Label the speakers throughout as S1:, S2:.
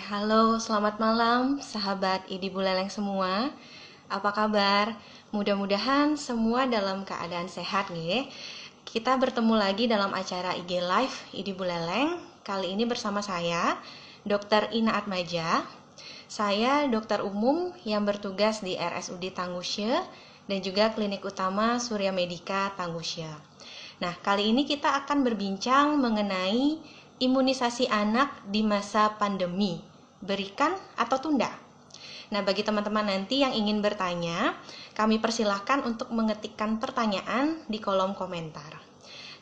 S1: Halo, selamat malam sahabat Idi Buleleng semua. Apa kabar? Mudah-mudahan semua dalam keadaan sehat nggih. Kita bertemu lagi dalam acara IG Live Idi Buleleng. Kali ini bersama saya, Dr. Ina Atmaja. Saya dokter umum yang bertugas di RSUD Tangusye dan juga Klinik Utama Surya Medika Tangusye. Nah, kali ini kita akan berbincang mengenai imunisasi anak di masa pandemi, berikan atau tunda. Nah, bagi teman-teman nanti yang ingin bertanya, kami persilahkan untuk mengetikkan pertanyaan di kolom komentar.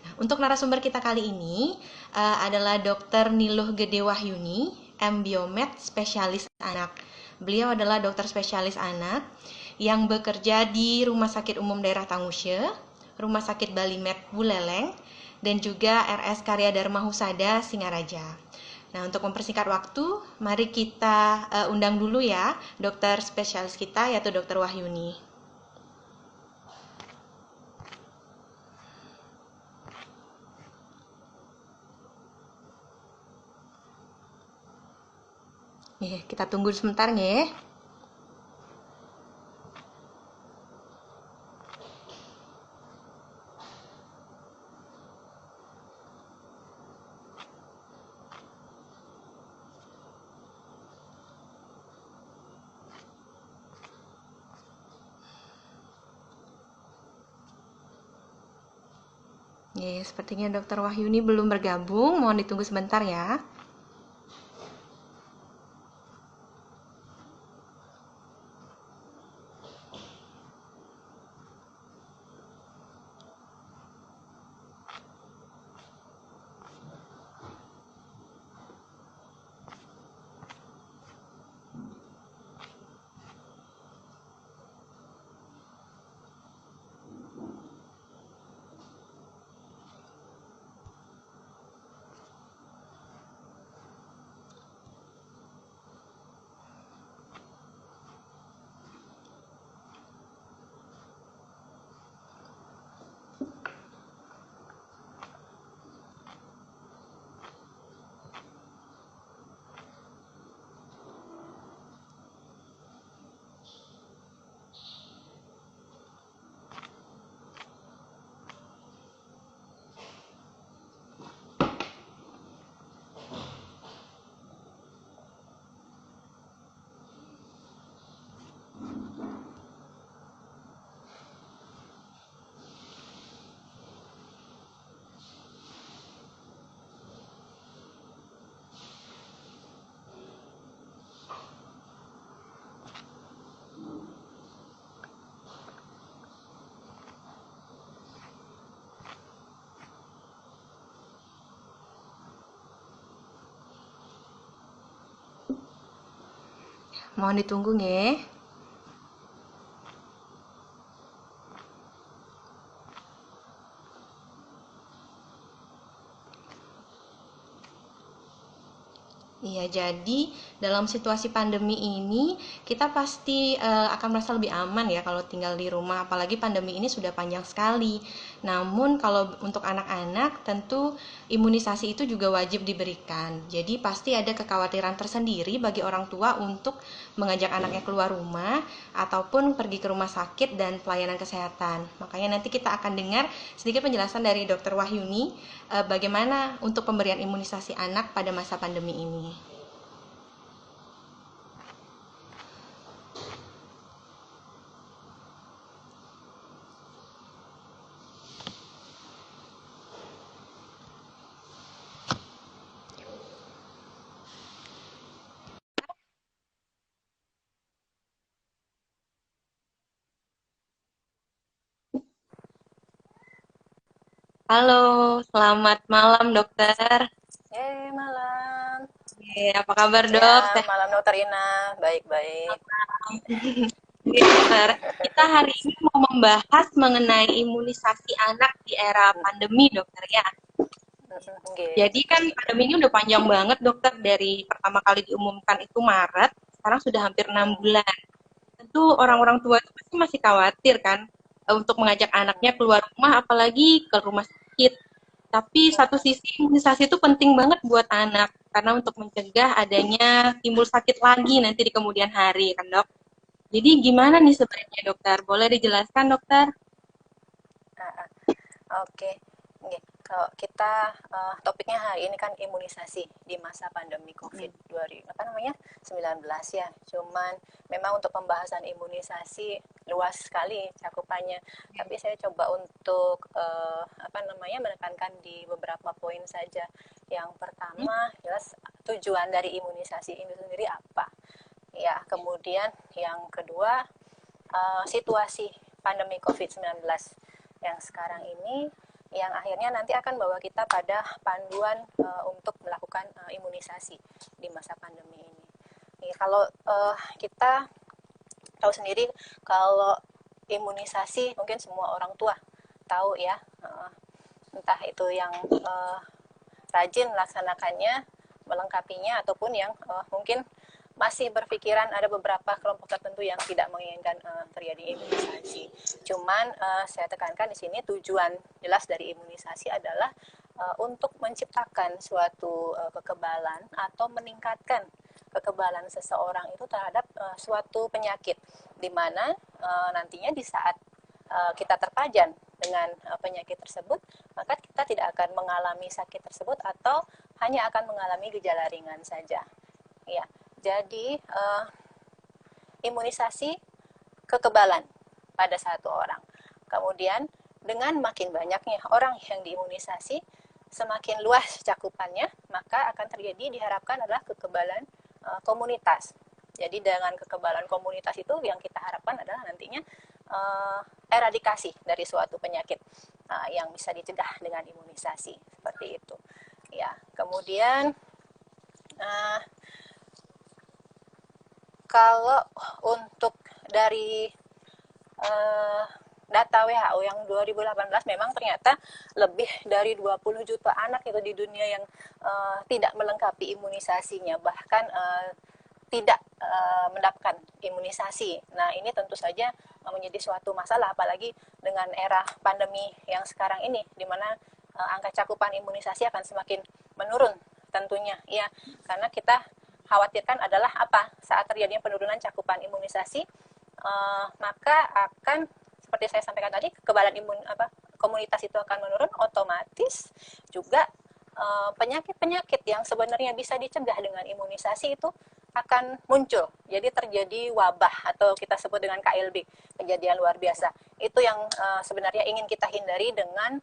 S1: Nah, untuk narasumber kita kali ini adalah Dr. Niluh Gede Wahyuni, M. Biomed, spesialis anak. Beliau adalah dokter spesialis anak yang bekerja di Rumah Sakit Umum Daerah Tangusye, Rumah Sakit Bali Med Buleleng, dan juga RS Karya Dharma Husada Singaraja. Nah, untuk mempersingkat waktu, mari kita undang dulu ya dokter spesialis kita, yaitu Dr. Wahyuni. Kita tunggu sebentar ya. Sepertinya Dr. Wahyuni belum bergabung, mohon ditunggu sebentar ya. Mohon ditunggu nggih. Iya, jadi dalam situasi pandemi ini kita pasti akan merasa lebih aman ya kalau tinggal di rumah, apalagi pandemi ini sudah panjang sekali. Namun kalau untuk anak-anak tentu imunisasi itu juga wajib diberikan. Jadi pasti ada kekhawatiran tersendiri bagi orang tua untuk mengajak anaknya keluar rumah ataupun pergi ke rumah sakit dan pelayanan kesehatan. Makanya nanti kita akan dengar sedikit penjelasan dari Dr. Wahyuni bagaimana untuk pemberian imunisasi anak pada masa pandemi ini. Halo, selamat malam dokter.
S2: Malam.
S1: Apa kabar
S2: Ya,
S1: dok?
S2: malam Dokter Ina. Baik-baik.
S1: Oke, dokter, kita hari ini mau membahas mengenai imunisasi anak di era pandemi, dokter ya.
S2: Nggih.
S1: Jadi kan pandemi ini udah panjang banget, dokter. Dari pertama kali diumumkan itu Maret, sekarang sudah hampir 6 bulan. Tentu orang-orang tua itu pasti masih khawatir kan untuk mengajak anaknya keluar rumah, apalagi ke rumah sakit. Tapi satu sisi imunisasi itu penting banget buat anak, karena untuk mencegah adanya timbul sakit lagi nanti di kemudian hari, kan dok? Jadi gimana nih sebenarnya dokter? Boleh dijelaskan dokter?
S2: Oke. Nggih. Kalau kita topiknya hari ini kan imunisasi di masa pandemi Covid 19 ya. Cuman memang untuk pembahasan imunisasi luas sekali cakupannya. Tapi saya coba untuk menekankan di beberapa poin saja. Yang pertama, jelas tujuan dari imunisasi ini sendiri apa? Ya, kemudian yang kedua, situasi pandemi COVID-19 yang sekarang ini yang akhirnya nanti akan bawa kita pada panduan untuk melakukan imunisasi di masa pandemi ini. Kalau kita tahu sendiri, kalau imunisasi mungkin semua orang tua tahu ya, entah itu yang rajin melaksanakannya, melengkapinya, ataupun yang mungkin masih berpikiran ada beberapa kelompok tertentu yang tidak menginginkan terjadi imunisasi. Cuman saya tekankan di sini tujuan jelas dari imunisasi adalah untuk menciptakan suatu kekebalan atau meningkatkan kekebalan seseorang itu terhadap suatu penyakit, di mana nantinya di saat kita terpajan dengan penyakit tersebut, maka kita tidak akan mengalami sakit tersebut atau hanya akan mengalami gejala ringan saja. Ya, jadi imunisasi kekebalan pada satu orang. Kemudian dengan makin banyaknya orang yang diimunisasi, semakin luas cakupannya, maka akan terjadi diharapkan adalah kekebalan komunitas. Jadi dengan kekebalan komunitas itu yang kita harapkan adalah nantinya eradikasi dari suatu penyakit yang bisa dicegah dengan imunisasi seperti itu. Ya, kemudian kalau untuk dari data WHO yang 2018 memang ternyata lebih dari 20 juta anak itu di dunia yang tidak melengkapi imunisasinya, bahkan tidak mendapatkan imunisasi. Nah, ini tentu saja menjadi suatu masalah, apalagi dengan era pandemi yang sekarang ini, di mana angka cakupan imunisasi akan semakin menurun tentunya, ya, karena kita khawatirkan adalah apa, saat terjadinya penurunan cakupan imunisasi, maka akan seperti saya sampaikan tadi, kekebalan komunitas itu akan menurun, otomatis juga penyakit-penyakit yang sebenarnya bisa dicegah dengan imunisasi itu akan muncul. Jadi terjadi wabah atau kita sebut dengan KLB, kejadian luar biasa. Itu yang sebenarnya ingin kita hindari dengan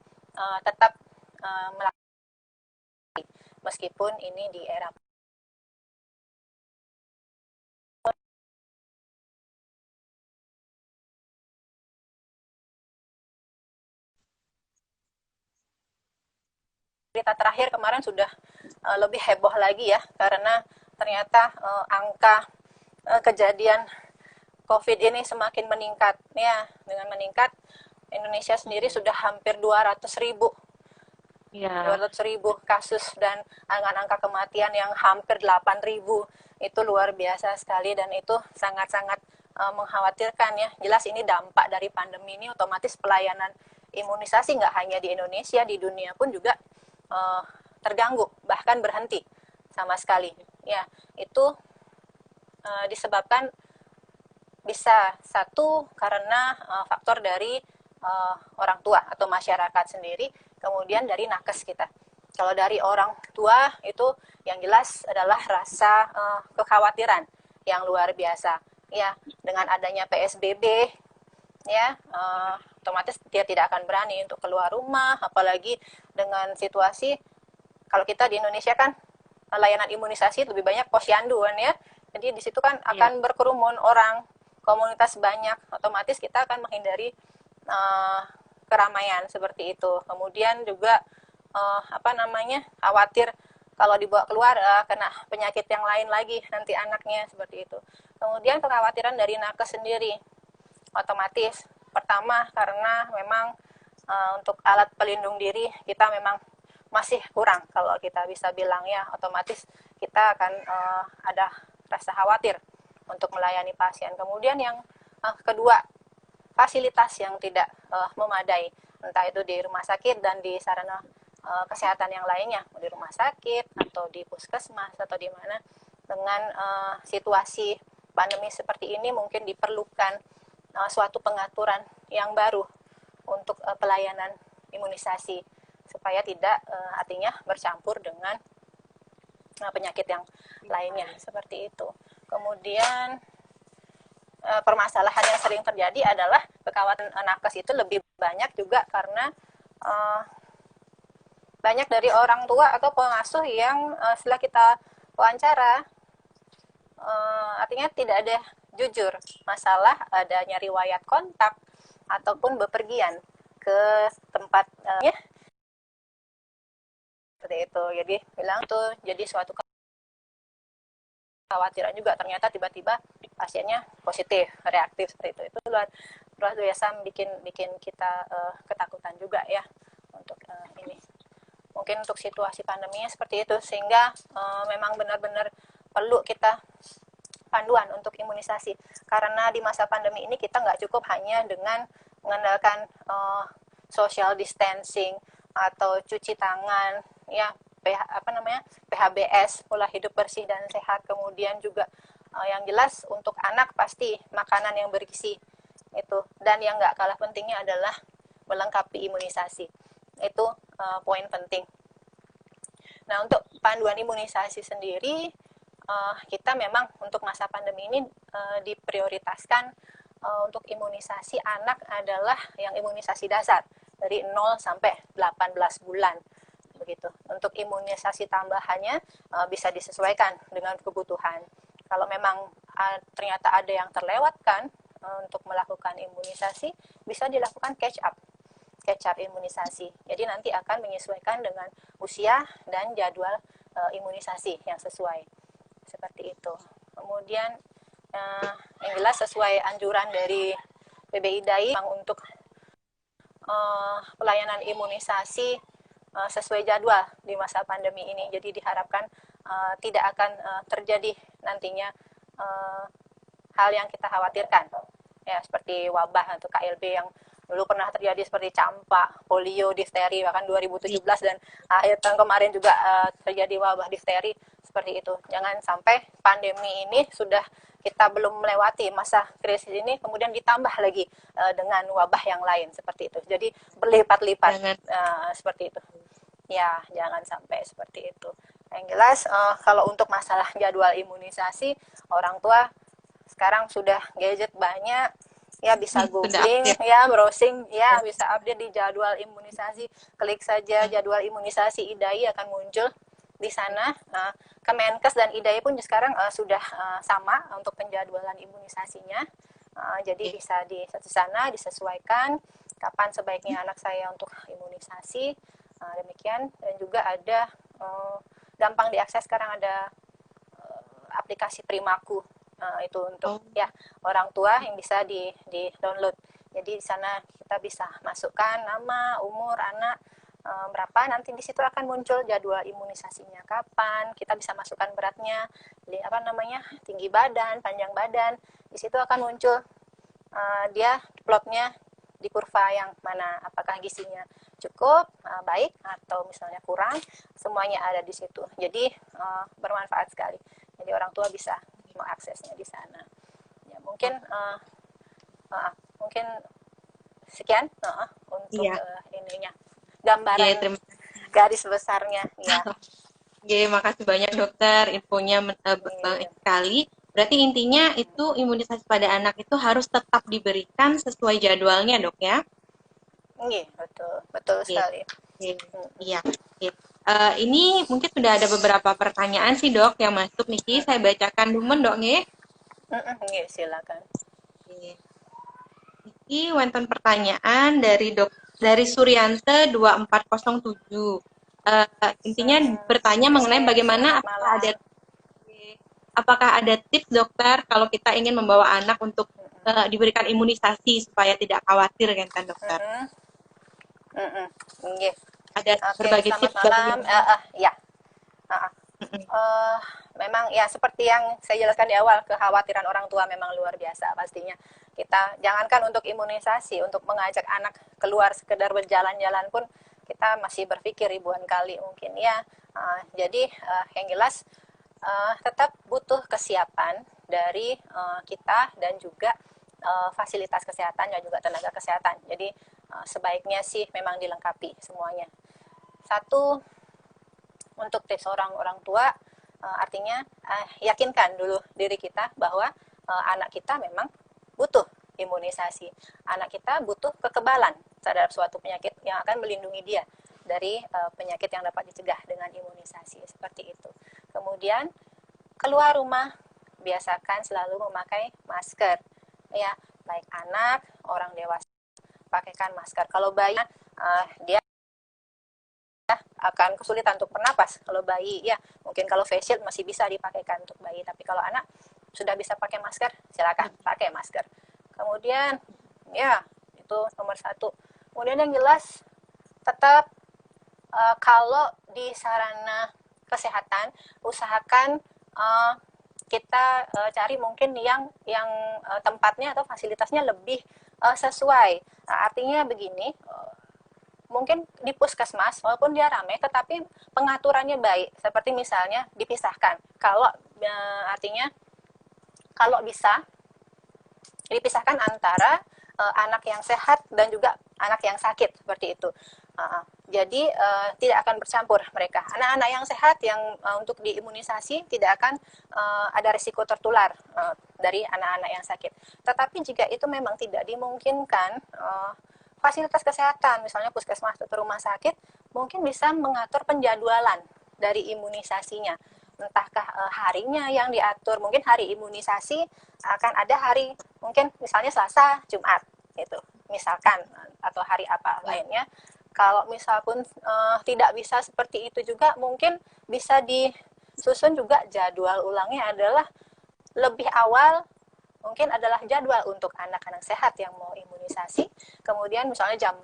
S2: tetap melakukan, meskipun ini di era berita terakhir kemarin sudah lebih heboh lagi ya, karena ternyata angka kejadian COVID ini semakin meningkat ya. Dengan meningkat, Indonesia sendiri sudah hampir 200.000
S1: Ya.
S2: 200.000 kasus dan dengan angka kematian yang hampir 8.000. Itu luar biasa sekali dan itu sangat-sangat mengkhawatirkan ya. Jelas ini dampak dari pandemi ini, otomatis pelayanan imunisasi nggak hanya di Indonesia, di dunia pun juga terganggu, bahkan berhenti sama sekali. Ya, itu disebabkan bisa satu karena faktor dari orang tua atau masyarakat sendiri, kemudian dari nakes kita. Kalau dari orang tua itu yang jelas adalah rasa kekhawatiran yang luar biasa. Ya, dengan adanya PSBB, ya otomatis dia tidak akan berani untuk keluar rumah, apalagi dengan situasi kalau kita di Indonesia kan layanan imunisasi lebih banyak posyandu kan ya. Jadi di situ kan akan berkerumun orang, komunitas banyak, otomatis kita akan menghindari keramaian seperti itu. Kemudian juga khawatir kalau dibawa keluar kena penyakit yang lain lagi nanti anaknya, seperti itu. Kemudian kekhawatiran dari nakes sendiri, otomatis pertama karena memang untuk alat pelindung diri kita memang masih kurang, kalau kita bisa bilang ya, otomatis kita akan ada rasa khawatir untuk melayani pasien. Kemudian yang kedua, fasilitas yang tidak memadai, entah itu di rumah sakit dan di sarana kesehatan yang lainnya, di rumah sakit atau di puskesmas atau di mana. Dengan situasi pandemi seperti ini mungkin diperlukan suatu pengaturan yang baru untuk pelayanan imunisasi, supaya tidak artinya bercampur dengan penyakit yang lainnya, seperti itu. Kemudian permasalahan yang sering terjadi adalah kekhawatiran nakes itu lebih banyak juga karena banyak dari orang tua atau pengasuh yang setelah kita wawancara artinya tidak ada jujur masalah adanya riwayat kontak ataupun bepergian ke tempatnya seperti itu. Jadi bilang tuh jadi suatu kekhawatiran juga, ternyata tiba-tiba pasiennya positif, reaktif seperti itu luar biasa bikin kita ketakutan juga ya untuk ini. Mungkin untuk situasi pandeminya seperti itu, sehingga memang benar-benar perlu kita panduan untuk imunisasi, karena di masa pandemi ini kita nggak cukup hanya dengan mengandalkan social distancing atau cuci tangan ya, PHBS, pola hidup bersih dan sehat. Kemudian juga yang jelas untuk anak pasti makanan yang bergizi itu, dan yang nggak kalah pentingnya adalah melengkapi imunisasi. Itu poin penting. Nah, untuk panduan imunisasi sendiri kita memang untuk masa pandemi ini diprioritaskan untuk imunisasi anak adalah yang imunisasi dasar dari 0 sampai 18 bulan begitu. Untuk imunisasi tambahannya bisa disesuaikan dengan kebutuhan. Kalau memang ternyata ada yang terlewatkan untuk melakukan imunisasi, bisa dilakukan catch up imunisasi. Jadi nanti akan menyesuaikan dengan usia dan jadwal imunisasi yang sesuai. Seperti itu. Kemudian yang jelas sesuai anjuran dari PBIDAI untuk pelayanan imunisasi sesuai jadwal di masa pandemi ini. Jadi diharapkan tidak akan terjadi nantinya hal yang kita khawatirkan. Ya, seperti wabah atau KLB yang dulu pernah terjadi, seperti campak, polio, difteri, bahkan 2017 dan akhir tahun kemarin juga terjadi wabah difteri seperti itu. Jangan sampai pandemi ini sudah kita belum melewati masa krisis ini, kemudian ditambah lagi dengan wabah yang lain seperti itu. Jadi berlipat-lipat seperti itu. Ya, jangan sampai seperti itu. Yang jelas kalau untuk masalah jadwal imunisasi, orang tua sekarang sudah gadget banyak. Ya, bisa googling, ya browsing, ya bisa update di jadwal imunisasi. Klik saja jadwal imunisasi IDAI akan muncul di sana. Kemenkes dan IDAI pun sekarang sudah sama untuk penjadwalan imunisasinya. Jadi bisa di sana disesuaikan kapan sebaiknya anak saya untuk imunisasi. Demikian. Dan juga ada gampang diakses sekarang, ada aplikasi Primaku. Itu untuk ya orang tua yang bisa di download. Jadi di sana kita bisa masukkan nama, umur anak berapa, nanti di situ akan muncul jadwal imunisasinya kapan. Kita bisa masukkan beratnya, tinggi badan, panjang badan. Di situ akan muncul dia plotnya di kurva yang mana, apakah gizinya cukup, baik, atau misalnya kurang, semuanya ada di situ. Jadi bermanfaat sekali. Jadi orang tua bisa mengaksesnya di sana. Ya, mungkin mungkin sekian untuk
S1: Iya.
S2: ininya,
S1: Oke,
S2: gambaran
S1: terima
S2: garis besarnya ya.
S1: Oke, makasih banyak dokter, infonya banyak
S2: Iya.
S1: sekali. Berarti intinya itu imunisasi pada anak itu harus tetap diberikan sesuai jadwalnya, dok ya?
S2: Iya, betul, betul
S1: Oke,
S2: sekali.
S1: oke, iya. Oke. Ini mungkin sudah ada beberapa pertanyaan sih dok yang masuk Niki. Saya bacakan dulu dok nih.
S2: Iya, silakan.
S1: Oke. Niki, wonten pertanyaan dari Suryante 2407. Intinya bertanya mengenai
S2: Oke,
S1: bagaimana
S2: selamat malam.
S1: apakah ada tips dokter kalau kita ingin membawa anak untuk diberikan imunisasi supaya tidak khawatir kan dokter?
S2: Mm-mm. Mm-mm. Iya.
S1: Ada
S2: Oke,
S1: berbagi
S2: selamat
S1: tips
S2: malam.
S1: bagaimana?
S2: Ya. Uh, uh, Memang ya seperti yang saya jelaskan di awal, kekhawatiran orang tua memang luar biasa pastinya. Kita jangankan untuk imunisasi, untuk mengajak anak keluar sekedar berjalan-jalan pun kita masih berpikir ribuan kali mungkin ya. Jadi yang jelas tetap butuh kesiapan dari kita dan juga fasilitas kesehatan dan juga tenaga kesehatan. Jadi sebaiknya sih memang dilengkapi semuanya. Satu, untuk tips orang tua, artinya yakinkan dulu diri kita bahwa anak kita memang butuh imunisasi. Anak kita butuh kekebalan terhadap suatu penyakit yang akan melindungi dia dari penyakit yang dapat dicegah dengan imunisasi, seperti itu. Kemudian keluar rumah biasakan selalu memakai masker, ya, baik anak, orang dewasa pakaikan masker. Kalau bayi dia akan kesulitan untuk bernapas. Kalau bayi ya mungkin kalau face shield masih bisa dipakaikan untuk bayi, tapi kalau anak sudah bisa pakai masker, silakan pakai masker. Kemudian ya itu nomor satu. Kemudian yang jelas tetap kalau di sarana kesehatan usahakan kita cari mungkin yang tempatnya atau fasilitasnya lebih sesuai. Nah, artinya begini, mungkin di puskesmas walaupun dia ramai tetapi pengaturannya baik, seperti misalnya dipisahkan kalau artinya kalau bisa dipisahkan antara anak yang sehat dan juga anak yang sakit, seperti itu. Jadi tidak akan bercampur mereka. Anak-anak yang sehat yang untuk diimunisasi tidak akan ada risiko tertular dari anak-anak yang sakit. Tetapi jika itu memang tidak dimungkinkan, fasilitas kesehatan, misalnya puskesmas atau rumah sakit, mungkin bisa mengatur penjadwalan dari imunisasinya. Entahkah harinya yang diatur, mungkin hari imunisasi akan ada hari, mungkin misalnya Selasa, Jumat, gitu, misalkan, atau hari apa lainnya. Kalau misal pun tidak bisa seperti itu juga, mungkin bisa disusun juga jadwal ulangnya adalah lebih awal, mungkin adalah jadwal untuk anak-anak sehat yang mau imunisasi. Kemudian misalnya jam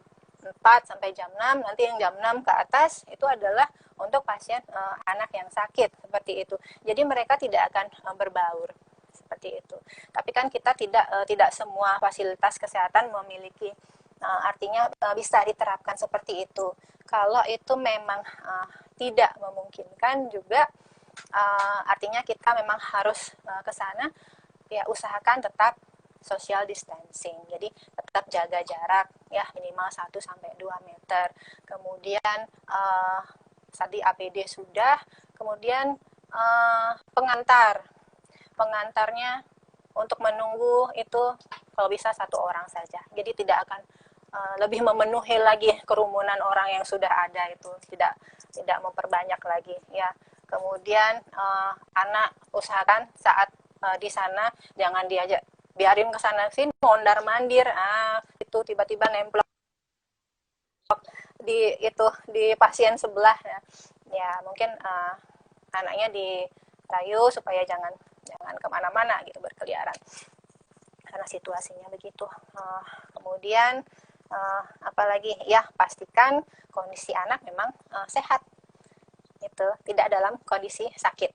S2: 4 sampai jam 6, nanti yang jam 6 ke atas itu adalah untuk pasien anak yang sakit, seperti itu. Jadi mereka tidak akan berbaur seperti itu. Tapi kan kita tidak semua fasilitas kesehatan memiliki, artinya bisa diterapkan seperti itu. Kalau itu memang tidak memungkinkan juga, artinya kita memang harus ke sana, ya usahakan tetap social distancing. Jadi tetap jaga jarak ya minimal 1 sampai 2 meter. Kemudian tadi APD sudah, kemudian pengantarnya untuk menunggu itu kalau bisa 1 orang saja. Jadi tidak akan lebih memenuhi lagi kerumunan orang yang sudah ada, itu tidak memperbanyak lagi ya. Kemudian anak usahakan saat di sana jangan diajak, biarin ke sana sini mondar mandir, itu tiba-tiba nempel di pasien sebelah ya. Ya mungkin anaknya dirayu supaya jangan kemana-mana gitu berkeliaran karena situasinya begitu. Kemudian apalagi ya, pastikan kondisi anak memang sehat, itu tidak dalam kondisi sakit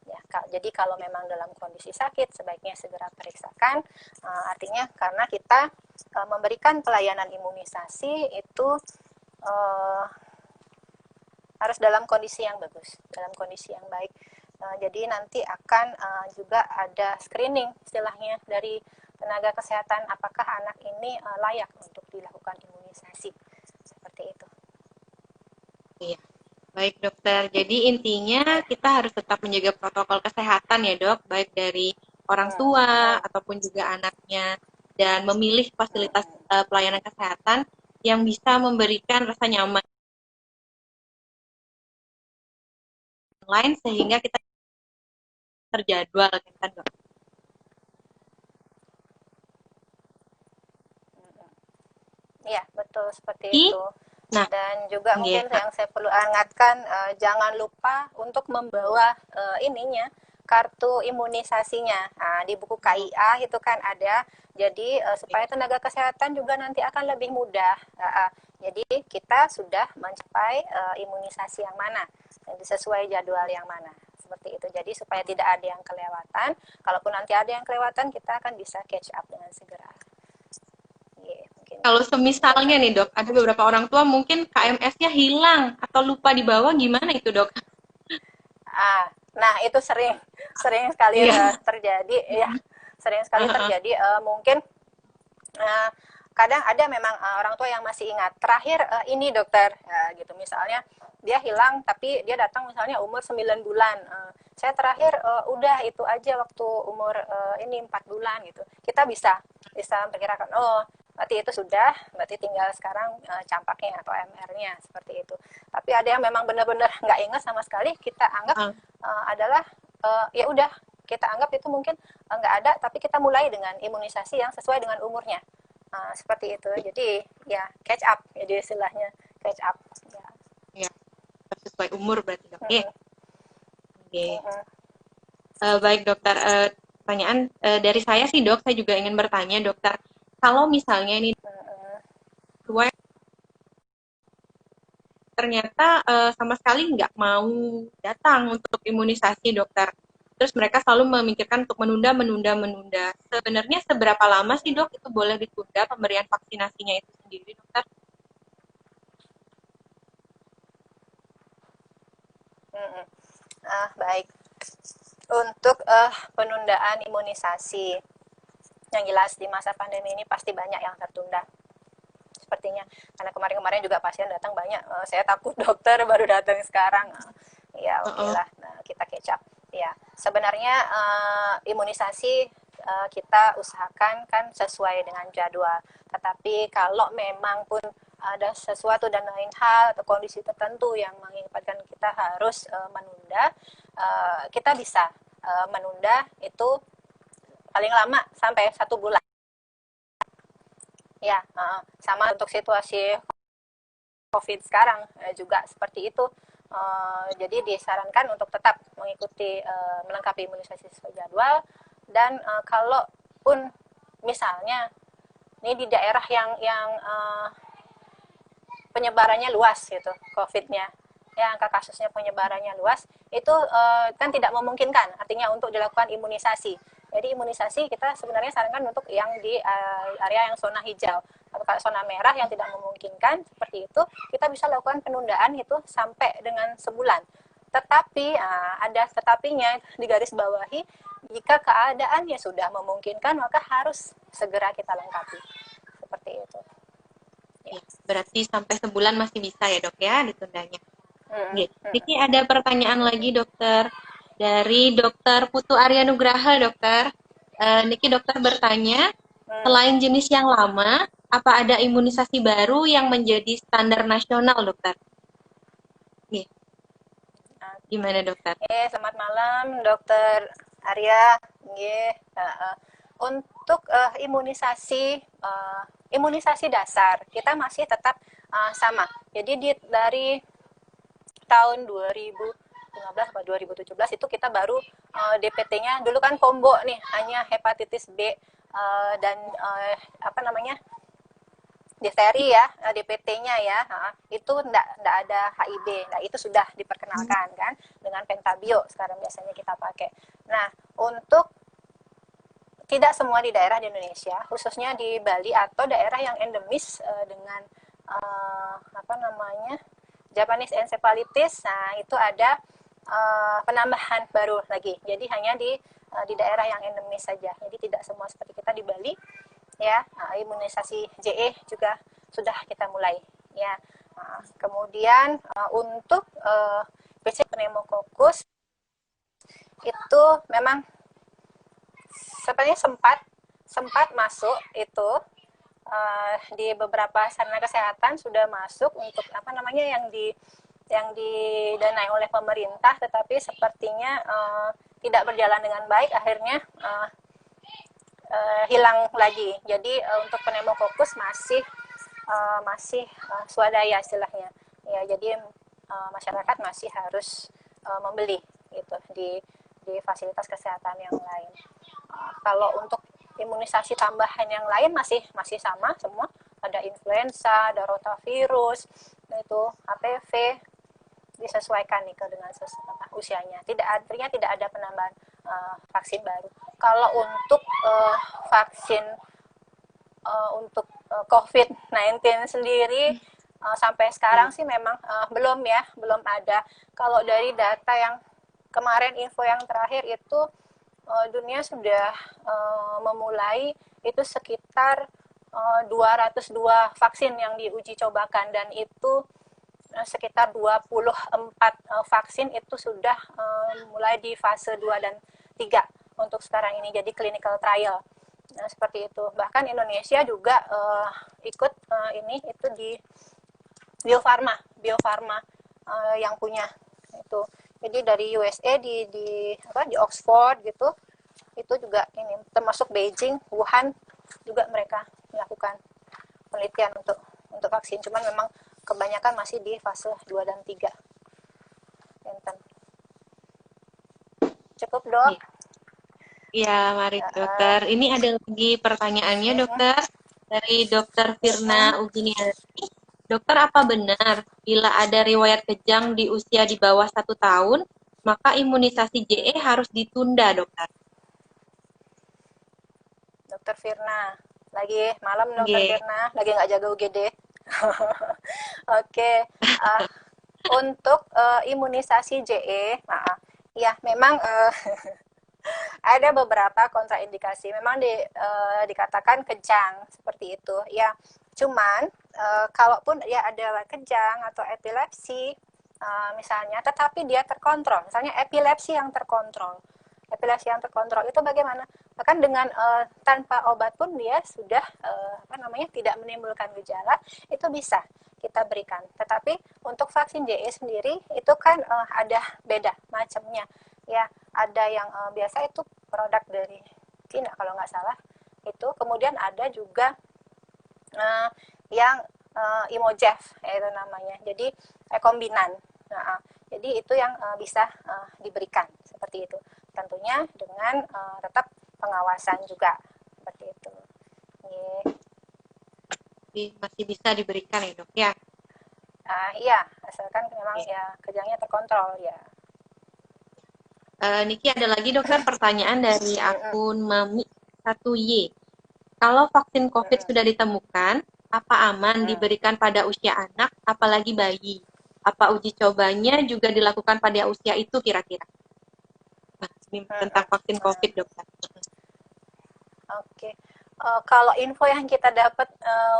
S2: ya. Jadi kalau memang dalam kondisi sakit sebaiknya segera periksakan, artinya karena kita memberikan pelayanan imunisasi itu uh, harus dalam kondisi yang bagus, dalam kondisi yang baik. Jadi nanti akan juga ada screening istilahnya dari tenaga kesehatan apakah anak ini layak untuk dilakukan imunisasi. Seperti itu.
S1: Iya. Baik dokter, jadi intinya kita harus tetap menjaga protokol kesehatan ya dok, baik dari orang tua ataupun juga anaknya, dan memilih fasilitas pelayanan kesehatan yang bisa memberikan rasa nyaman lain sehingga kita terjadwal kan dok.
S2: Iya, betul seperti
S1: I,
S2: itu.
S1: nah,
S2: Dan juga mungkin
S1: yeah.
S2: yang saya perlu ingatkan, jangan lupa untuk membawa ininya kartu imunisasinya. Nah, di buku KIA itu kan ada. Jadi supaya tenaga kesehatan juga nanti akan lebih mudah. Jadi kita sudah mencapai imunisasi yang mana, sesuai jadwal yang mana. Seperti itu. Jadi supaya tidak ada yang kelewatan. Kalaupun nanti ada yang kelewatan, kita akan bisa catch up dengan segera.
S1: Kalau semisalnya nih dok, ada beberapa orang tua mungkin KMS-nya hilang atau lupa dibawa, gimana itu dok?
S2: Nah itu sering sekali terjadi ya, sering sekali terjadi. Mungkin kadang ada memang orang tua yang masih ingat terakhir ini dokter gitu, misalnya dia hilang tapi dia datang misalnya umur 9 bulan, saya terakhir udah itu aja waktu umur ini 4 bulan gitu. Kita bisa memperkirakan, oh berarti itu sudah, berarti tinggal sekarang campaknya atau MR-nya seperti itu. Tapi ada yang memang benar-benar nggak ingat sama sekali, kita anggap adalah ya udah, kita anggap itu mungkin nggak ada, tapi kita mulai dengan imunisasi yang sesuai dengan umurnya. Seperti itu. Jadi ya catch up, jadi istilahnya catch up.
S1: Ya, sesuai umur berarti dok. Baik dokter, pertanyaan dari saya sih dok, saya juga ingin bertanya dokter, kalau misalnya ini ternyata sama sekali nggak mau datang untuk imunisasi dokter, terus mereka selalu memikirkan untuk menunda. Sebenarnya seberapa lama sih dok itu boleh ditunda pemberian vaksinasinya itu sendiri dokter?
S2: Baik. Untuk penundaan imunisasi, yang jelas di masa pandemi ini pasti banyak yang tertunda. Sepertinya karena kemarin-kemarin juga pasien datang banyak. Saya takut dokter baru datang sekarang. Ya oke lah, kita catch up. Ya sebenarnya imunisasi kita usahakan kan sesuai dengan jadwal. Tetapi kalau memang pun ada sesuatu dan lain hal atau kondisi tertentu yang mengakibatkan kita harus menunda, kita bisa menunda itu paling lama sampai 1 bulan. Ya, sama untuk situasi COVID sekarang juga seperti itu. Jadi disarankan untuk tetap mengikuti melengkapi imunisasi sesuai jadwal. Dan kalaupun misalnya ini di daerah yang penyebarannya luas gitu, COVID-nya, ya angka kasusnya penyebarannya luas, itu kan tidak memungkinkan artinya untuk dilakukan imunisasi. Jadi imunisasi kita sebenarnya sarankan untuk yang di area yang zona hijau. Kalau zona merah yang tidak memungkinkan seperti itu, kita bisa lakukan penundaan itu sampai dengan sebulan. Tetapi ada tetapinya di garis bawahi, jika keadaannya sudah memungkinkan maka harus segera kita lengkapi. Seperti itu.
S1: Ya, berarti sampai sebulan masih bisa ya dok ya ditundanya. Niki ada pertanyaan lagi dokter dari dokter Putu Arya Nugraha dokter. Niki dokter bertanya, selain jenis yang lama, apa ada imunisasi baru yang menjadi standar nasional dokter? Gimana dokter?
S2: Selamat malam dokter Arya. Untuk imunisasi dasar kita masih tetap sama. Jadi dari tahun 2015 atau 2017 itu kita baru DPT-nya dulu kan combo nih, hanya hepatitis B dan difteri ya, DPT-nya ya, itu enggak ada HIV. Nah, itu sudah diperkenalkan kan dengan pentabio sekarang biasanya kita pakai. Nah, untuk tidak semua di daerah di Indonesia, khususnya di Bali atau daerah yang endemis dengan apa namanya Japanese encephalitis. Nah, itu ada penambahan baru lagi. Jadi hanya di daerah yang endemis saja. Jadi tidak semua seperti kita di Bali ya. Imunisasi JE juga sudah kita mulai ya. Kemudian untuk BC pneumococcus itu memang sebenarnya sempat masuk itu di beberapa sarana kesehatan sudah masuk untuk apa namanya yang didanai oleh pemerintah, tetapi sepertinya tidak berjalan dengan baik, akhirnya hilang lagi. Jadi untuk pneumococcus masih swadaya istilahnya ya. Jadi masyarakat masih harus membeli gitu di fasilitas kesehatan yang lain. Kalau untuk imunisasi tambahan yang lain masih sama semua, ada influenza, ada rotavirus, itu HPV, disesuaikan nih dengan usianya. Artinya tidak ada penambahan vaksin baru. Kalau untuk vaksin untuk COVID-19 sendiri sampai sekarang sih memang belum ada. Kalau dari data yang kemarin, info yang terakhir itu dunia sudah memulai itu sekitar 202 vaksin yang diuji cobakan, dan itu sekitar 24 vaksin itu sudah mulai di fase 2 dan 3 untuk sekarang ini, jadi clinical trial. Nah, seperti itu. Bahkan Indonesia juga ikut ini itu di Bio Farma yang punya itu. Jadi dari USA di Oxford gitu, itu juga ini termasuk Beijing, Wuhan juga mereka melakukan penelitian untuk vaksin. Cuman memang kebanyakan masih di fase 2 dan 3. Cukup, Dok?
S1: Iya, mari dokter. Ini ada lagi pertanyaannya, dokter. Dari Dokter Firna Uginiati. Dokter, apa benar bila ada riwayat kejang di usia di bawah 1 tahun, maka imunisasi JE harus ditunda, dokter?
S2: Dokter Firna, lagi malam Dokter Firna, lagi nggak jaga UGD. Oke, untuk imunisasi JE, ya memang ada beberapa kontraindikasi. Memang dikatakan kejang seperti itu. Ya, cuman kalaupun ya ada kejang atau epilepsi misalnya, tetapi dia terkontrol. Misalnya epilepsi yang terkontrol. Epilepsi yang terkontrol itu bagaimana? Bahkan dengan tanpa obat pun dia sudah tidak menimbulkan gejala, itu bisa kita berikan. Tetapi untuk vaksin JE sendiri itu kan ada beda macamnya. Ya, ada yang biasa itu produk dari Cina kalau nggak salah itu. Kemudian ada juga yang Imojev itu namanya. Jadi rekombinan. Nah, jadi itu yang bisa diberikan seperti itu. Tentunya dengan tetap pengawasan juga seperti itu.
S1: Masih bisa diberikan ya, Dok ya?
S2: Iya, asalkan memang ya kejangnya terkontrol ya.
S1: Niki, ada lagi dokter pertanyaan dari akun Mami1Y. Kalau vaksin COVID sudah ditemukan, apa aman diberikan pada usia anak, apalagi bayi? Apa uji cobanya juga dilakukan pada usia itu kira-kira? Tentang vaksin COVID, dokter.
S2: Oke. Kalau info yang kita dapat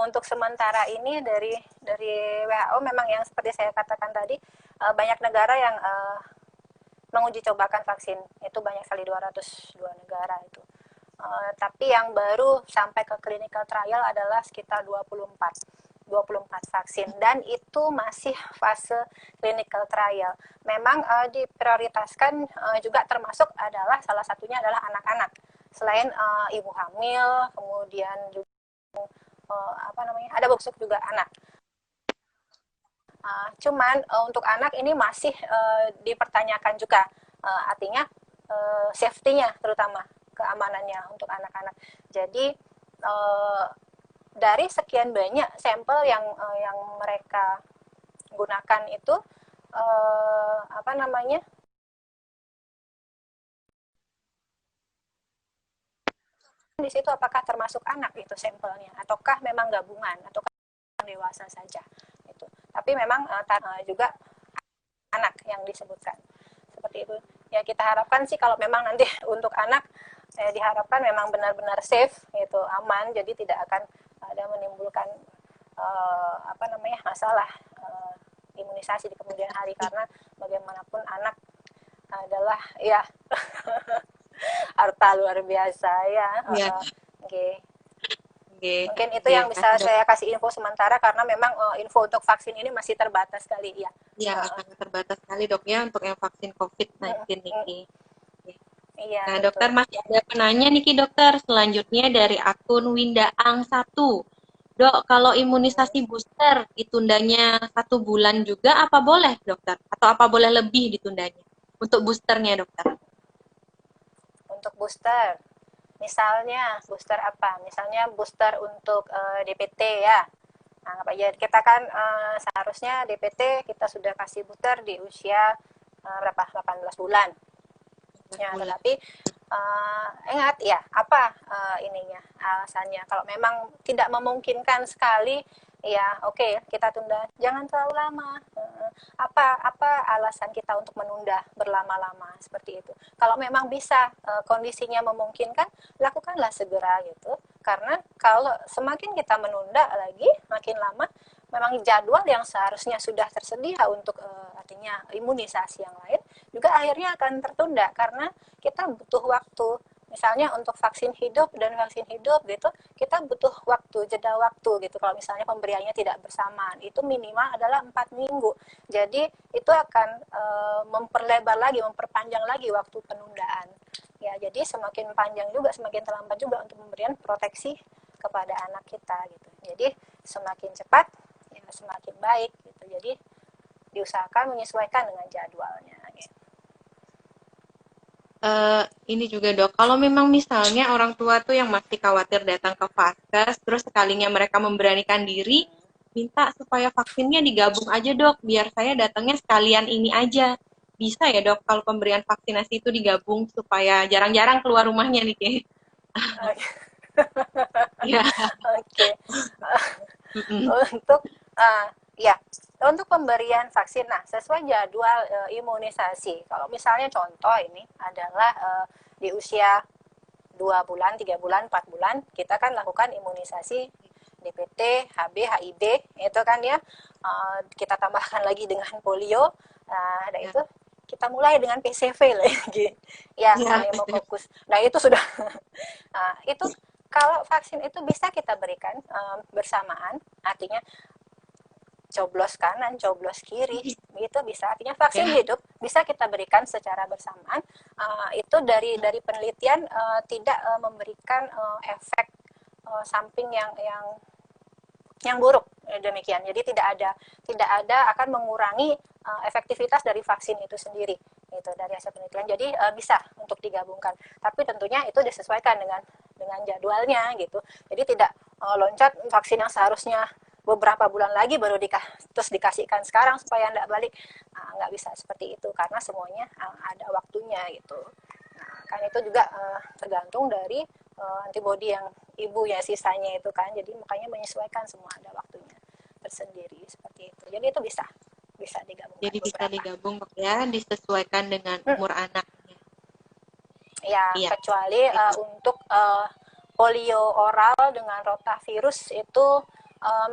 S2: untuk sementara ini dari WHO, memang yang seperti saya katakan tadi, banyak negara yang menguji cobakan vaksin. Itu banyak sekali, 202 negara itu. Tapi yang baru sampai ke clinical trial adalah sekitar 24 vaksin, dan itu masih fase clinical trial. Memang diprioritaskan juga termasuk adalah salah satunya adalah anak-anak. Selain ibu hamil, kemudian juga ada busuk juga anak. Cuman untuk anak ini masih dipertanyakan juga, artinya safety-nya, terutama keamanannya untuk anak-anak. Jadi dari sekian banyak sampel yang mereka gunakan itu di situ apakah termasuk anak itu sampelnya, ataukah memang gabungan, ataukah dewasa saja itu. Tapi memang juga anak yang disebutkan seperti itu. Ya kita harapkan sih kalau memang nanti untuk anak diharapkan memang benar-benar safe gitu, aman, jadi tidak akan ada menimbulkan masalah imunisasi di kemudian hari, karena bagaimanapun anak adalah ya harta luar biasa ya.
S1: Ya.
S2: Okay.
S1: Oke,
S2: Mungkin itu yang bisa saya kasih info sementara, karena memang info untuk vaksin ini masih terbatas sekali ya.
S1: Ya, sangat terbatas sekali dok ya untuk yang vaksin COVID-19 Niki.
S2: Iya,
S1: Nah,
S2: betul.
S1: dokter masih ada penanya Niki dokter, selanjutnya dari akun Windaang 1. Dok, kalau imunisasi booster ditundanya 1 bulan juga apa boleh dokter? Atau apa boleh lebih ditundanya? Untuk boosternya dokter.
S2: Untuk booster, misalnya booster apa? Misalnya booster untuk DPT ya. Anggap aja kita kan seharusnya DPT kita sudah kasih booster di usia berapa? 18 bulan. Ya, tetapi ingat ya, apa ininya alasannya. Kalau memang tidak memungkinkan sekali, ya oke, kita tunda. Jangan terlalu lama. Apa alasan kita untuk menunda berlama-lama seperti itu? Kalau memang bisa kondisinya memungkinkan, lakukanlah segera gitu. Karena kalau semakin kita menunda lagi, makin lama, memang jadwal yang seharusnya sudah tersedia untuk artinya imunisasi yang lain juga akhirnya akan tertunda, karena kita butuh waktu. Misalnya untuk vaksin hidup dan vaksin hidup gitu, kita butuh waktu, jeda waktu gitu. Kalau misalnya pemberiannya tidak bersamaan, itu minimal adalah 4 minggu. Jadi itu akan memperlebar lagi, memperpanjang lagi waktu penundaan. Ya, jadi semakin panjang juga, semakin terlambat juga untuk memberikan proteksi kepada anak kita gitu. Jadi semakin cepat, ya, semakin baik gitu. Jadi diusahakan menyesuaikan dengan jadwalnya. Gitu.
S1: Ini juga dok, kalau memang misalnya orang tua tuh yang masih khawatir datang ke vaskes, terus sekalinya mereka memberanikan diri, minta supaya vaksinnya digabung aja dok, biar saya datangnya sekalian ini aja. Bisa ya dok, kalau pemberian vaksinasi itu digabung supaya jarang-jarang keluar rumahnya nih kayak. Ya.
S2: Oke. Untuk ya, untuk pemberian vaksin, nah sesuai jadwal imunisasi. Kalau misalnya contoh ini adalah di usia 2 bulan, 3 bulan, 4 bulan, kita kan lakukan imunisasi DPT, HB, HIB, itu kan ya. Kita tambahkan lagi dengan polio. Ada itu kita mulai dengan PCV lagi. Ya, pneumococcus. Nah, itu sudah itu kalau vaksin itu bisa kita berikan bersamaan, artinya coblos kanan, coblos kiri, gitu bisa. Artinya vaksin hidup bisa kita berikan secara bersamaan. Itu dari penelitian tidak memberikan efek samping yang buruk, demikian. Jadi tidak ada akan mengurangi efektivitas dari vaksin itu sendiri. Itu dari hasil penelitian. Jadi bisa untuk digabungkan. Tapi tentunya itu disesuaikan dengan jadwalnya gitu. Jadi tidak loncat vaksin yang seharusnya beberapa bulan lagi baru terus dikasihkan sekarang supaya nggak balik, nggak bisa seperti itu, karena semuanya ada waktunya gitu. Nah, kan itu juga tergantung dari antibodi yang ibu ya sisanya itu kan, jadi makanya menyesuaikan, semua ada waktunya tersendiri seperti itu. Jadi itu bisa digabungkan.
S1: Jadi bisa digabung ya, disesuaikan dengan umur anaknya.
S2: Ya, kecuali untuk polio oral dengan rotavirus itu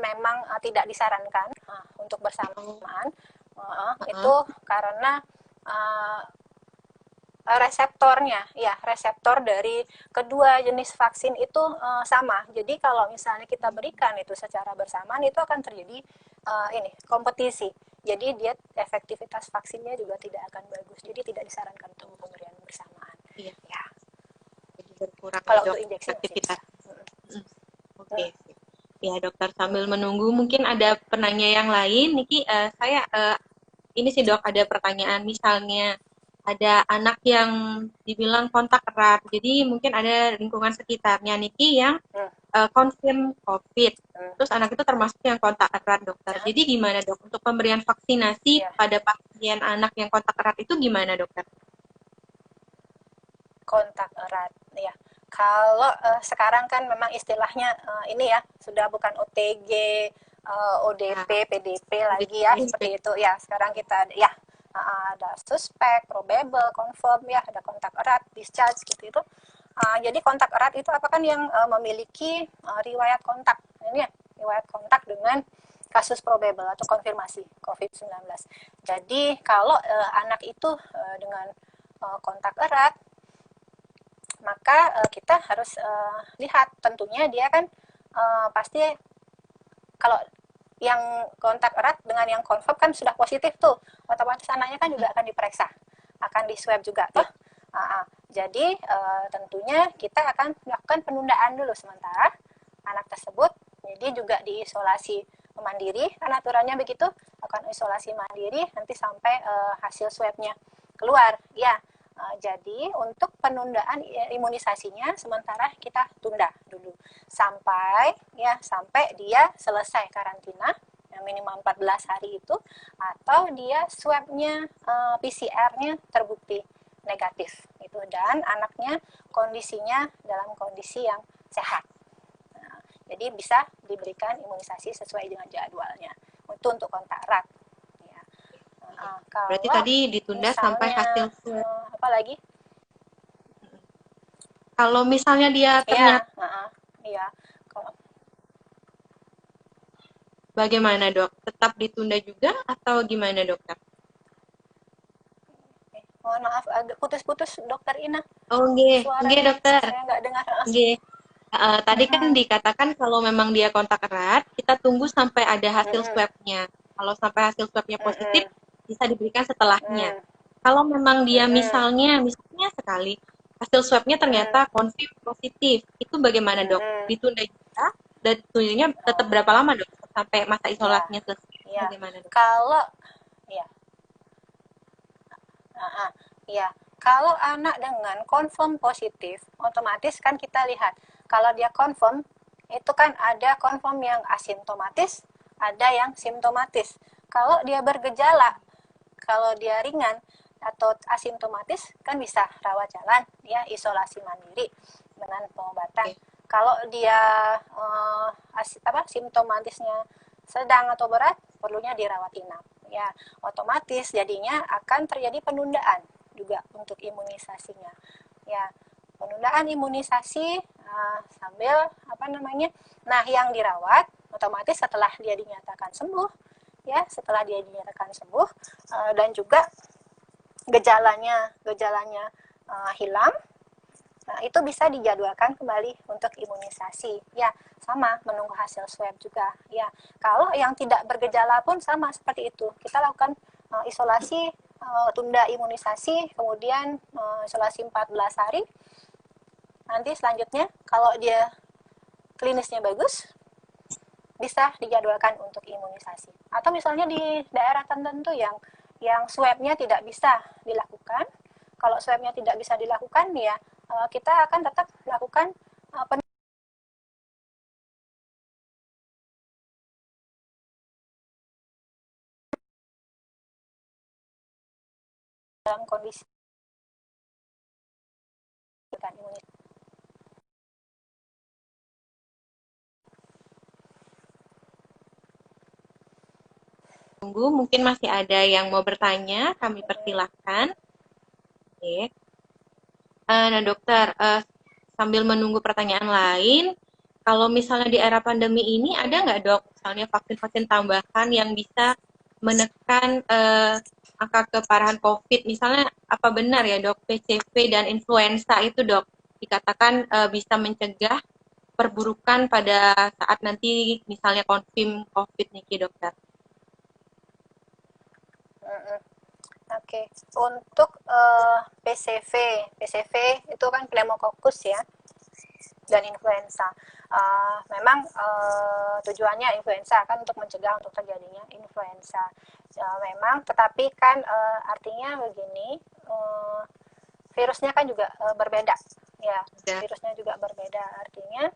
S2: memang tidak disarankan untuk bersamaan. Itu karena reseptor dari kedua jenis vaksin itu sama. Jadi kalau misalnya kita berikan itu secara bersamaan, itu akan terjadi kompetisi. Jadi dia efektivitas vaksinnya juga tidak akan bagus. Jadi tidak disarankan untuk pemberian bersamaan.
S1: Iya.
S2: Ya.
S1: Jadi berkurang
S2: kalau untuk injeksi
S1: aktivitas. Oke. Ya dokter, sambil menunggu mungkin ada penanya yang lain. Niki, saya ini sih dok, ada pertanyaan, misalnya ada anak yang dibilang kontak erat, jadi mungkin ada lingkungan sekitarnya Niki yang confirm COVID, terus anak itu termasuk yang kontak erat dokter. Jadi gimana dok untuk pemberian vaksinasi pada pasien anak yang kontak erat itu gimana dokter?
S2: Kontak erat, ya. Kalau sekarang kan memang istilahnya ini ya, sudah bukan OTG,
S1: Ya,
S2: ODP, PDP
S1: udah
S2: lagi ya,
S1: suspek.
S2: seperti itu ya. Sekarang kita ya ada suspek, probable, confirm ya, ada kontak erat, discharge gitu itu. Jadi kontak erat itu apa kan yang memiliki riwayat kontak. Ini ya, riwayat kontak dengan kasus probable atau konfirmasi COVID-19. Jadi kalau anak itu dengan kontak erat, maka kita harus lihat tentunya dia kan pasti kalau yang kontak erat dengan yang confirm kan sudah positif tuh, otomatis anaknya kan juga akan diperiksa, akan di swab juga toh. Jadi tentunya kita akan melakukan penundaan dulu sementara anak tersebut, jadi juga diisolasi mandiri kan aturannya begitu, akan isolasi mandiri nanti sampai hasil swabnya keluar ya. Jadi untuk penundaan imunisasinya sementara kita tunda dulu sampai dia selesai karantina yang minimal 14 hari itu, atau dia swabnya PCR-nya terbukti negatif itu, dan anaknya kondisinya dalam kondisi yang sehat. Jadi bisa diberikan imunisasi sesuai dengan jadwalnya untuk kontak erat. Ya.
S1: Berarti
S2: Kalau
S1: tadi ditunda sampai hasil
S2: misalnya
S1: swab.
S2: apa lagi?
S1: Kalau misalnya dia
S2: Iya,
S1: ternyata
S2: iya. Kalau
S1: bagaimana dok? Tetap ditunda juga atau gimana dokter?
S2: mohon maaf agak putus-putus dokter Ina,
S1: Oh, nggih, nggih
S2: suaranya
S1: dokter,
S2: saya nggak dengar.
S1: nggih. Tadi kan
S2: Mm-mm,
S1: dikatakan kalau memang dia kontak erat, kita tunggu sampai ada hasil
S2: mm-mm,
S1: swabnya. Kalau sampai hasil swabnya positif,
S2: mm-mm,
S1: bisa diberikan setelahnya.
S2: mm,
S1: Kalau memang dia
S2: mm-mm,
S1: misalnya sekali, hasil swabnya
S2: mm,
S1: ternyata konfirm positif, itu bagaimana dok?
S2: mm-mm.
S1: Ditunda juga, dan tundanya tetap
S2: Oh,
S1: berapa lama dok? Sampai masa
S2: ya,
S1: isolasinya selesai,
S2: ya.
S1: bagaimana dok?
S2: Kalau ya, ya, kalau anak dengan confirm positif, otomatis kan kita lihat kalau dia confirm itu kan ada confirm yang asimptomatis, ada yang simptomatis. Kalau dia bergejala, kalau dia ringan atau asimptomatis kan bisa rawat jalan ya, isolasi mandiri dengan pengobatan.
S1: Oke.
S2: Kalau dia simptomatisnya sedang atau berat, perlunya dirawat inap ya, otomatis jadinya akan terjadi penundaan juga untuk imunisasinya ya, penundaan imunisasi sambil apa namanya, nah yang dirawat otomatis setelah dia dinyatakan sembuh ya, setelah dia dinyatakan sembuh dan juga gejalanya hilang, nah, itu bisa dijadwalkan kembali untuk imunisasi ya, sama menunggu hasil swab juga ya. Kalau yang tidak bergejala pun sama seperti itu, kita lakukan isolasi, tunda imunisasi, kemudian isolasi 14 hari. Nanti selanjutnya kalau dia klinisnya bagus, bisa dijadwalkan untuk imunisasi. Atau misalnya di daerah tertentu yang swabnya tidak bisa dilakukan, kalau swabnya tidak bisa dilakukan ya kita akan tetap melakukan dalam kondisi imunisasi.
S1: Tunggu, mungkin masih ada yang mau bertanya, kami persilahkan. Oke. Nah, dokter, sambil menunggu pertanyaan lain, kalau misalnya di era pandemi ini ada nggak dok, misalnya vaksin-vaksin tambahan yang bisa menekan angka keparahan COVID? Misalnya apa benar ya dok, PCV dan influenza itu dok, dikatakan bisa mencegah perburukan pada saat nanti misalnya konfirm COVID nih dokter?
S2: Oke, untuk PCV itu kan pneumococcus ya, dan influenza. Memang tujuannya influenza kan untuk mencegah untuk terjadinya influenza. Memang, tetapi kan artinya begini, virusnya kan juga berbeda, ya.
S1: Ya.
S2: Virusnya juga berbeda, artinya,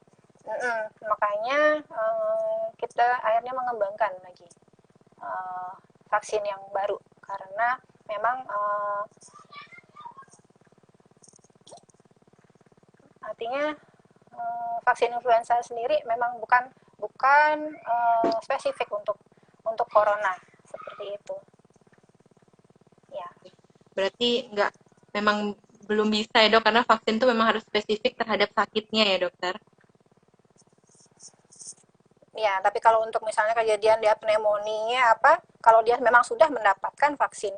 S2: makanya kita akhirnya mengembangkan lagi vaksin yang baru karena memang artinya vaksin influenza sendiri memang bukan bukan spesifik untuk corona seperti itu. Ya.
S1: Berarti nggak, memang belum bisa ya dok, karena vaksin itu memang harus spesifik terhadap sakitnya ya dokter.
S2: Ya, tapi kalau untuk misalnya kejadian dia pneumonia apa, kalau dia memang sudah mendapatkan vaksin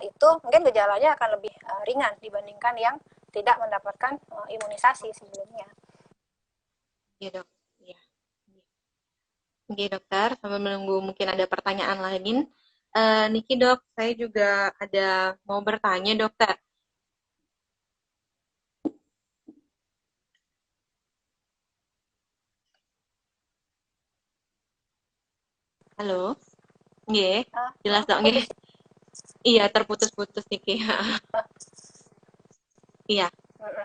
S2: itu mungkin gejalanya akan lebih ringan dibandingkan yang tidak mendapatkan imunisasi sebelumnya.
S1: Iya dok. Iya. Oke dokter, sambil menunggu mungkin ada pertanyaan lain. Niki dok, saya juga ada mau bertanya dokter. Halo, nggih, jelas dok nggih.
S2: Putus.
S1: Iya, terputus-putus Niki. Iya,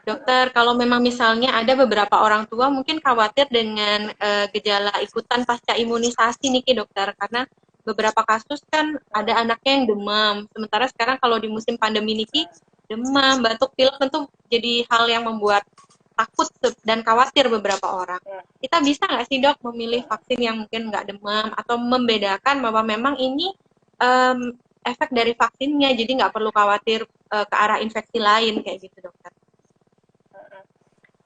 S1: dokter, kalau memang misalnya ada beberapa orang tua mungkin khawatir dengan gejala ikutan pasca imunisasi nih dokter, karena beberapa kasus kan ada anaknya yang demam. Sementara sekarang kalau di musim pandemi niki, demam, batuk, pilek tentu jadi hal yang membuat takut dan khawatir beberapa orang. Kita bisa nggak sih dok memilih vaksin yang mungkin nggak demam atau membedakan bahwa memang ini efek dari vaksinnya, jadi nggak perlu khawatir ke arah infeksi lain kayak gitu dokter.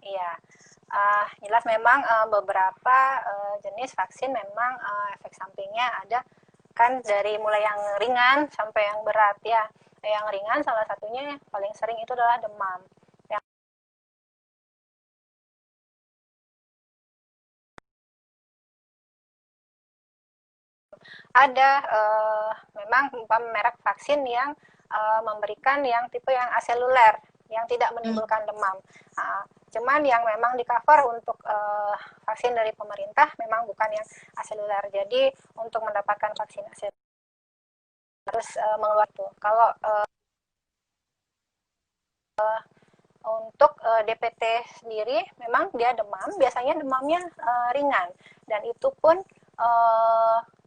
S2: Iya, jelas memang beberapa jenis vaksin memang efek sampingnya ada kan dari mulai yang ringan sampai yang berat ya. Yang ringan salah satunya paling sering itu adalah demam. Yang ada memang merek vaksin yang memberikan yang tipe yang aseluler yang tidak menimbulkan demam. Cuman yang memang di cover untuk vaksin dari pemerintah memang bukan yang aseluler. Jadi untuk mendapatkan vaksin aseluler harus mengeluarkan tuh. Kalau untuk DPT sendiri memang dia demam, biasanya demamnya ringan dan itu pun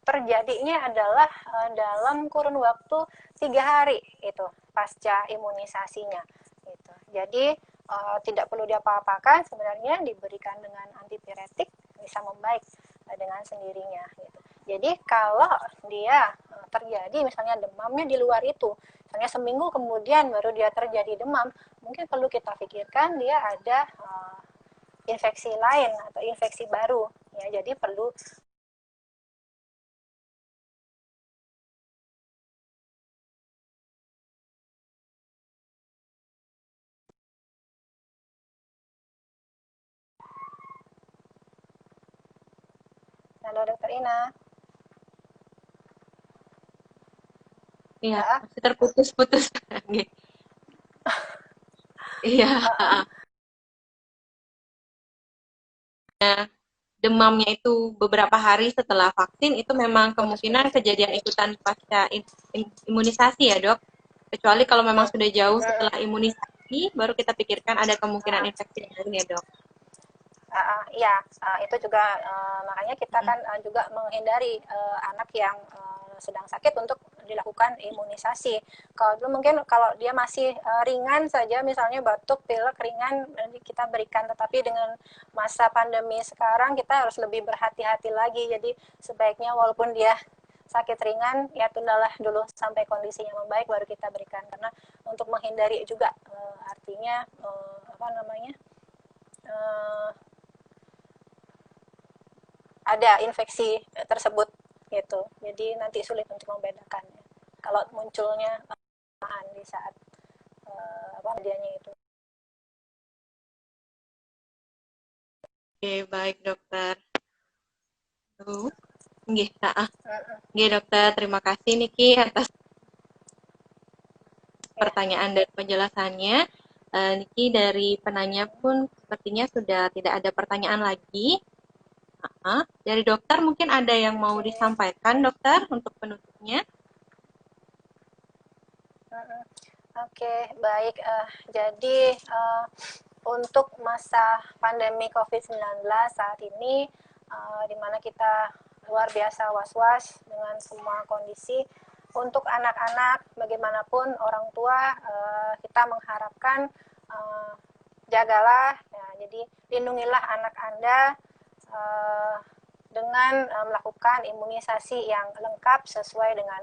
S2: terjadinya adalah dalam kurun waktu 3 hari itu pasca imunisasinya. Gitu. Jadi tidak perlu diapa-apakan, sebenarnya diberikan dengan antipiretik bisa membaik dengan sendirinya. Gitu. Jadi kalau dia terjadi misalnya demamnya di luar itu, misalnya seminggu kemudian baru dia terjadi demam, mungkin perlu kita pikirkan dia ada infeksi lain atau infeksi baru. Ya, jadi perlu Halo Dokter Ina.
S1: Iya,
S2: Ya.
S1: masih terputus-putus. Iya, demamnya itu beberapa hari setelah vaksin itu memang kemungkinan
S2: Putus-putus.
S1: kejadian ikutan pasca imunisasi ya dok. Kecuali kalau memang sudah jauh setelah
S2: Hmm.
S1: imunisasi, baru kita pikirkan ada kemungkinan infeksi lain ya dok.
S2: Iya, itu juga makanya kita kan juga menghindari anak yang sedang sakit untuk dilakukan imunisasi. Kalau dulu mungkin kalau dia masih ringan saja, misalnya batuk, pilek ringan, kita berikan. Tetapi dengan masa pandemi sekarang kita harus lebih berhati-hati lagi. Jadi sebaiknya walaupun dia sakit ringan, ya tundalah dulu sampai kondisinya membaik baru kita berikan. Karena untuk menghindari juga artinya apa namanya? Ada infeksi tersebut gitu. Jadi nanti sulit untuk membedakannya. Kalau munculnya di saat kejadiannya itu.
S1: Oke, baik dokter. Nggih, nggih dokter, terima kasih Niki atas
S2: Ya.
S1: pertanyaan dan penjelasannya. Niki dari penanya pun sepertinya sudah tidak ada pertanyaan lagi. Dari dokter mungkin ada yang mau disampaikan dokter untuk penutupnya.
S2: Oke, baik. Jadi untuk masa pandemi COVID-19 saat ini, di mana kita luar biasa was-was dengan semua kondisi, untuk anak-anak, bagaimanapun orang tua, kita mengharapkan jagalah, ya, jadi lindungilah anak Anda dengan melakukan imunisasi yang lengkap sesuai dengan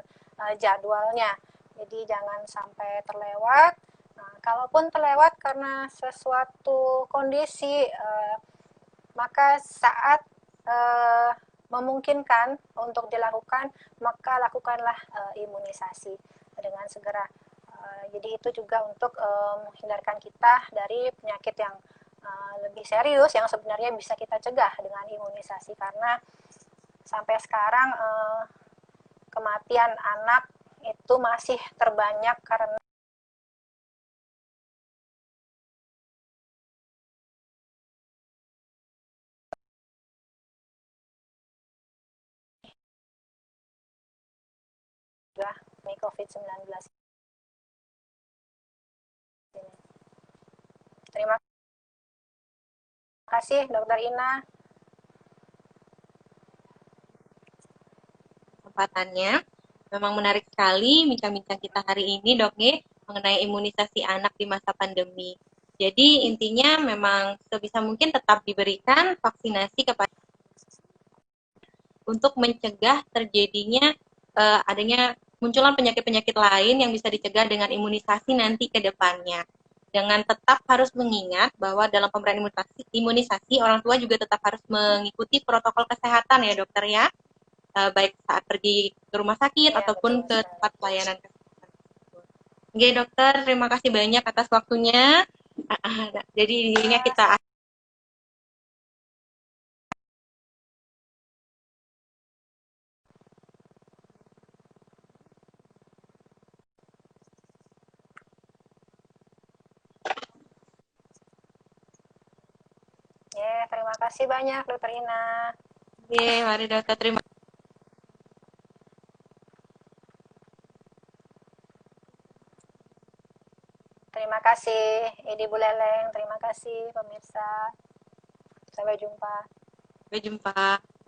S2: jadwalnya. Jadi jangan sampai terlewat. Nah, kalaupun terlewat karena sesuatu kondisi, maka saat memungkinkan untuk dilakukan, maka lakukanlah imunisasi dengan segera. Jadi itu juga untuk menghindarkan kita dari penyakit yang lebih serius yang sebenarnya bisa kita cegah dengan imunisasi, karena sampai sekarang kematian anak itu masih terbanyak karena COVID-19 ini. Terima kasih Dokter Ina.
S1: Kesempatannya. Memang menarik sekali bincang-bincang kita hari ini, Dok, mengenai imunisasi anak di masa pandemi. Jadi intinya memang sebisa mungkin tetap diberikan vaksinasi kepada untuk mencegah terjadinya adanya munculan penyakit-penyakit lain yang bisa dicegah dengan imunisasi nanti ke depannya. Dengan tetap harus mengingat bahwa dalam pemberian imunisasi orang tua juga tetap harus mengikuti protokol kesehatan ya dokter ya, baik saat pergi ke rumah sakit
S2: Ya,
S1: ataupun ke tempat pelayanan kesehatan. Oke dokter, terima kasih banyak atas waktunya. Jadi intinya kita
S2: ya, terima kasih banyak Dokter Ina.
S1: mari dokter terima.
S2: Terima kasih Edi Buleleng, terima kasih pemirsa. Sampai jumpa.
S1: Sampai jumpa.